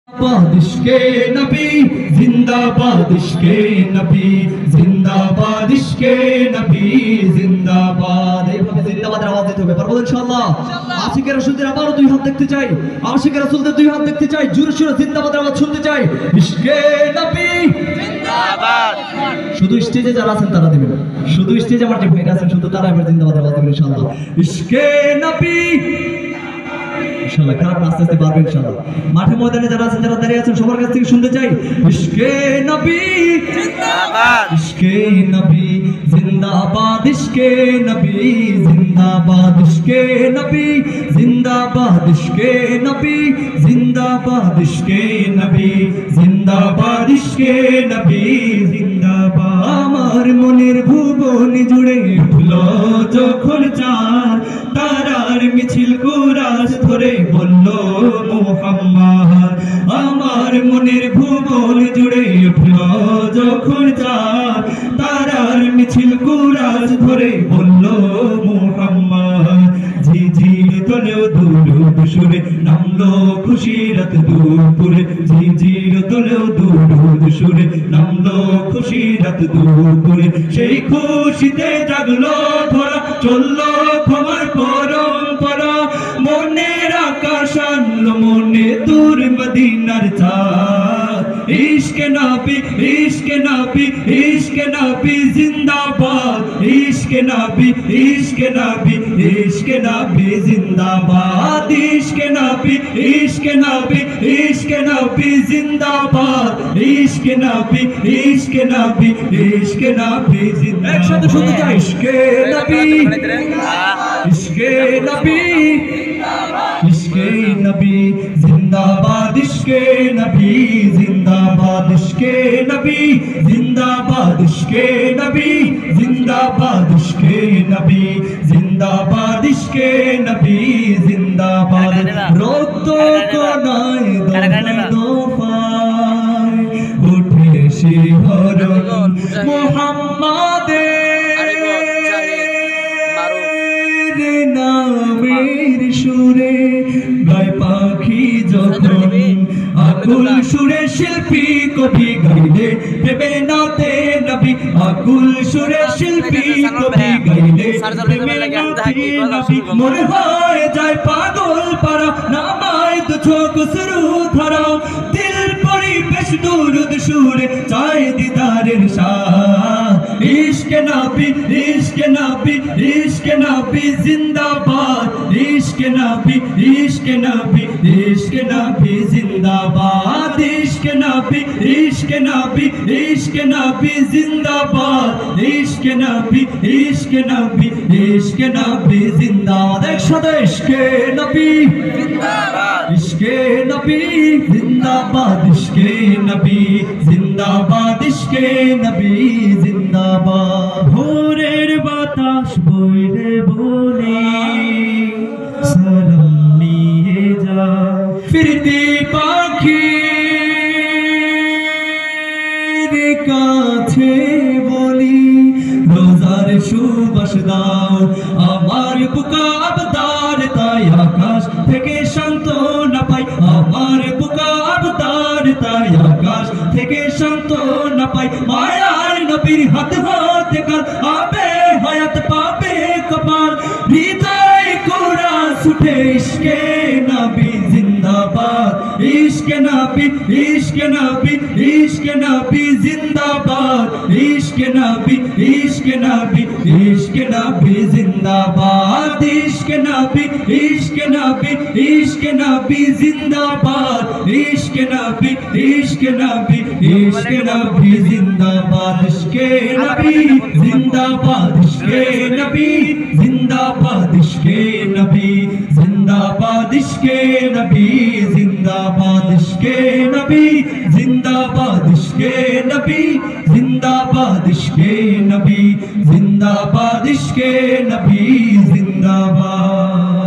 इश्के नबी जिंदाबाद, इश्के नबी जिंदाबाद, इश्के नबी जिंदाबाद। এইভাবে জিন্দাবাদের আওয়াজ দিতে হবে, পারবো ইনশাআল্লাহ। আশিকের রাসূলদের আবারও দুই হাত দেখতে চাই, আশিকের রাসূলদের দুই হাত দেখতে চাই, জোরে সোরে জিন্দাবাদের আওয়াজ শুনতে চাই। ইশকে নবী জিন্দাবাদ। শুধু স্টেজে যারা আছেন তারা দিবেন, শুধু স্টেজে আমার যে ভাইরা আছেন শুধু তারা এবার জিন্দাবাদের আওয়াজ দিবেন ইনশাআল্লাহ। ইশকে নবী ইনশাআল্লাহ, খারাপ আস্তে আস্তে পারবেন ইনশাআল্লাহ। মাঠে ময়দানে যারা আছেন, যারা দাঁড়িয়ে আছেন, সবার কাছ থেকে শুনতে চাই ইশকে নবী জিন্দাবাদ, ইশকে নবী জিন্দাবাদ, ইশকে নবী জিন্দাবাদ, ইশকে নবী জিন্দাবাদ, ইশকে নবী জিন্দাবাদ, ইশকে নবী জিন্দাবাদ, ইশকে নবী জিন্দাবাদ। আমার মনের ভুবন জুড়ে উঠলো যখন চাঁদ, তারার মিছিল কুরাস ধরে বলল মুহাম্মদ। আমার মনের ভুবন জুড়ে উঠলো যখন চাঁদ, তারার মিছিল কুরাস ধরে বলল মুহাম্মদ। ঝিঝির তলেও দুরুদ সুরে নামলো খুশিরাত দুপুরে, ঝিঝির তলেও দুরুদ সুরে নামলো খুশিরাত দুপুরে। সেই খুশিতে জাগলো ধরা, চললো ক্ষমার পরম্পরা, মনের আকাশ আনলো মনে দূর মদিনার চাঁদ। ইশকে নবী, ইশকে নবী, ইশকে নবী জিন্দাবাদ, ইশকে নবী, ইশকে নবী, ইশকে নবী জিন্দাবাদ, ইশকে নবী, ইশকে নবী, ইশকে নবী জিন্দাবাদ, ইশকে নবী, ইশকে নবী, ইশকে নবী জিন্দাবাদ। একসাথে শুনতে চাই ইশকে নবী, ইশকে নবী, ইশকে নবী জিন্দাবাদ, ইশকে নবী জিন্দাবাদ, ইশকে নবী জিন্দাবাদ, ইশকে নবী জিন্দাবাদ, ইশকে নবী জিন্দাবাদ, ইশকে নবী জিন্দাবাদ। রক্ত কোনায় দোফায় উঠে শিহরণ মুহাম্মাদের নামের সুরে, গায় পাখি যখন আকুল সুরে শিল্পী কবি গাইলে প্রেমে নাতে নবী, আকুল সুরে শিল্পী কবি গাইলে প্রেমে নাতে নবী। মনে হয় যায় পাগল পারা, নামায় তো চোখ শুরু ধরা, দিল পরিবেশ দুরুদ সুরে চায় দিদারের শাহ। ইশকে নবী, ইশকে নবী, ইশকে নবী জিন্দাবাদ, ইশকে নবী, ইশকে নবী, ইশকে নবী জিন্দাবাদ, ইশকে নবী, ইশকে নবী, ইশকে নবী জিন্দাবাদ, ইশকে নবী, ইশকে নবী, ইশকে নবী জিন্দাবাদ। একসাথে ইশকে নবী জিন্দাবাদ, ইশকে নবী জিন্দাবাদ, ইশকে নবী জিন্দাবাদ, ইশকে নবী জিন্দাবাদ। ভোরের বাতাস বইলে বলে সালাম নিয়ে যা, ফিরতি পাখির কাছে বলি রোজার সুবাস দাও, আমার বুকা আবদার তাই আকাশ থেকে সান্ত্বনা পাই, আমার বুকা আবদার তাই আকাশ থেকে সান্ত্বনা পাই। মায়ার নবীর হাত হাতে কাল আবে হায়াত পাবে কপাল, হৃদয় কোরাস উঠে ইশকে নবী জিন্দাবাদ, ইশকে নবী, ইশকে নবী, ইশকে নবী জিন্দাবাদ, ইশকে নবী, ইশকে নবী, ইশকে নবী জিন্দাবাদ, ইশকে নবী, ইশকে নবী, ইশকে নবী জিন্দাবাদ, ইশকে নবী, ইশকে নবী, ইশকে নবী জিন্দাবাদ, ইশকে নবী জিন্দাবাদ, ইশকে নবী জিন্দাবাদ, ইশকে নবী জিন্দাবাদ, ইশকে নবী জিন্দাবাদ, ইশকে নবী জিন্দাবাদ, ইশকে নবী জিন্দাবাদ, ইশকে নবী জিন্দাবাদ, ইশকে নবী জিন্দাবাদ।